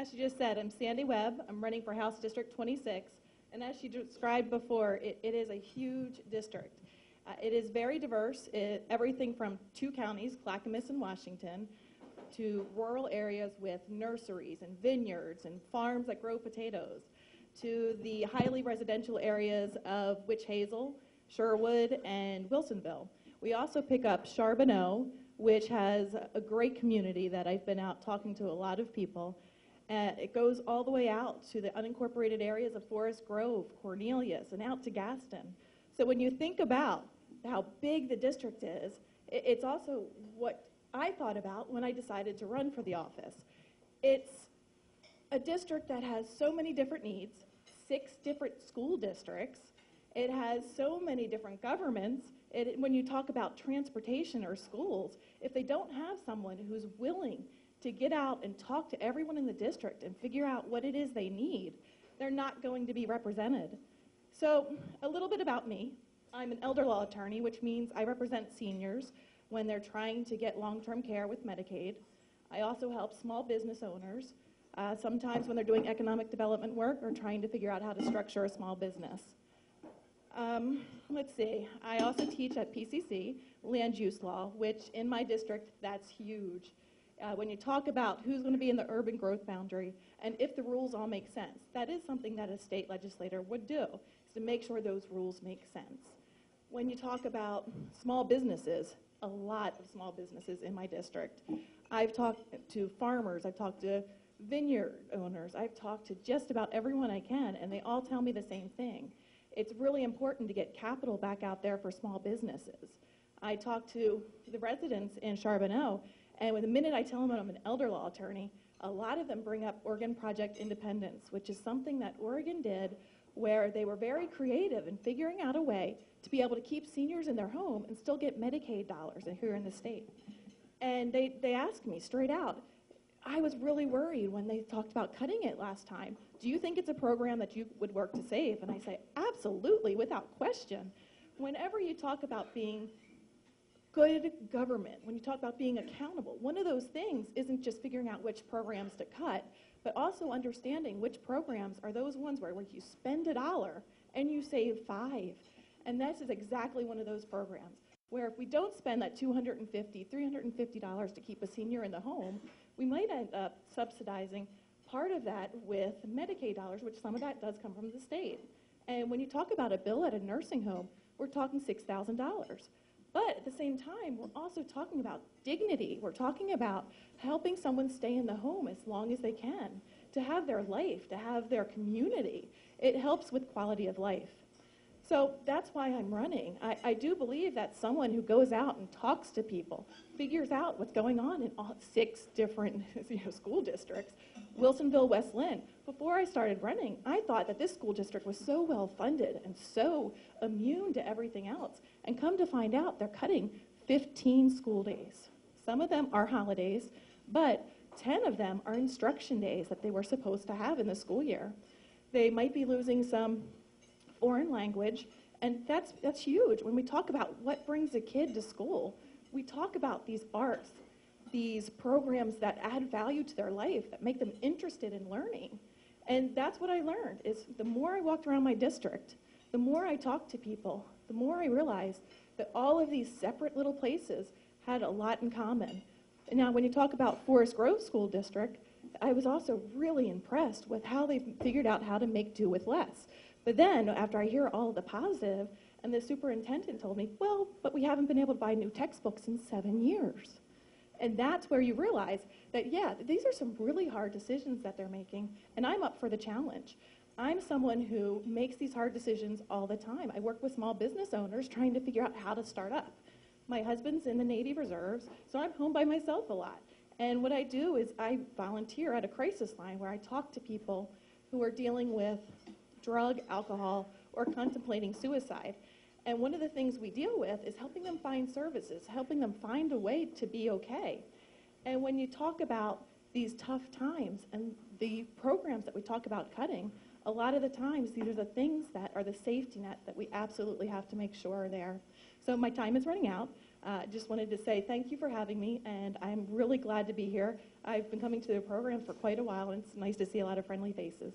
As she just said, I'm Sandy Webb. I'm running for House District 26. And as she described before, it is a huge district. It is very diverse, everything from 2 counties, Clackamas and Washington, to rural areas with nurseries and vineyards and farms that grow potatoes, to the highly residential areas of Witch Hazel, Sherwood, and Wilsonville. We also pick up Charbonneau, which has a great community that I've been out talking to a lot of people. It goes all the way out to the unincorporated areas of Forest Grove, Cornelius, and out to Gaston. So when you think about how big the district is, it's also what I thought about when I decided to run for the office. It's a district that has so many different needs, 6 different school districts. It has so many different governments. When you talk about transportation or schools, if they don't have someone who's willing to get out and talk to everyone in the district and figure out what it is they need, they're not going to be represented. So a little bit about me. I'm an elder law attorney, which means I represent seniors when they're trying to get long-term care with Medicaid. I also help small business owners, sometimes when they're doing economic development work or trying to figure out how to structure a small business. Let's see, I also teach at PCC, land use law, which in my district, that's huge. When you talk about who's going to be in the urban growth boundary and if the rules all make sense, that is something that a state legislator would do, is to make sure those rules make sense. When you talk about small businesses, a lot of small businesses in my district. I've talked to farmers, I've talked to vineyard owners, I've talked to just about everyone I can, and they all tell me the same thing. It's really important to get capital back out there for small businesses. I talk to the residents in Charbonneau, and the minute I tell them I'm an elder law attorney, a lot of them bring up Oregon Project Independence, which is something that Oregon did where they were very creative in figuring out a way to be able to keep seniors in their home and still get Medicaid dollars here in the state. And they asked me straight out, I was really worried when they talked about cutting it last time. Do you think it's a program that you would work to save? And I say, absolutely, without question. Whenever you talk about being good government, when you talk about being accountable, one of those things isn't just figuring out which programs to cut, but also understanding which programs are those ones where you spend $1 and you save 5. And this is exactly one of those programs where if we don't spend that $250, $350 to keep a senior in the home, we might end up subsidizing part of that with Medicaid dollars, which some of that does come from the state. And when you talk about a bill at a nursing home, we're talking $6,000. But at the same time, we're also talking about dignity. We're talking about helping someone stay in the home as long as they can, to have their life, to have their community. It helps with quality of life. So that's why I'm running. I do believe that someone who goes out and talks to people, figures out what's going on in all 6 different school districts. Wilsonville, West Linn. Before I started running, I thought that this school district was so well funded and so immune to everything else. And come to find out, they're cutting 15 school days. Some of them are holidays, but 10 of them are instruction days that they were supposed to have in the school year. They might be losing some foreign language, and that's huge. When we talk about what brings a kid to school, we talk about these arts, these programs that add value to their life, that make them interested in learning. And that's what I learned, is the more I walked around my district, the more I talked to people, the more I realized that all of these separate little places had a lot in common. And now when you talk about Forest Grove School District, I was also really impressed with how they figured out how to make do with less. But then, after I hear all of the positive, and the superintendent told me, well, but we haven't been able to buy new textbooks in 7 years. And that's where you realize that, yeah, these are some really hard decisions that they're making, and I'm up for the challenge. I'm someone who makes these hard decisions all the time. I work with small business owners trying to figure out how to start up. My husband's in the Navy Reserves, so I'm home by myself a lot. And what I do is I volunteer at a crisis line where I talk to people who are dealing with drug, alcohol, or contemplating suicide. And one of the things we deal with is helping them find services, helping them find a way to be okay. And when you talk about these tough times and the programs that we talk about cutting, a lot of the times these are the things that are the safety net that we absolutely have to make sure are there. So my time is running out. Just wanted to say thank you for having me, and I'm really glad to be here. I've been coming to the program for quite a while, and it's nice to see a lot of friendly faces.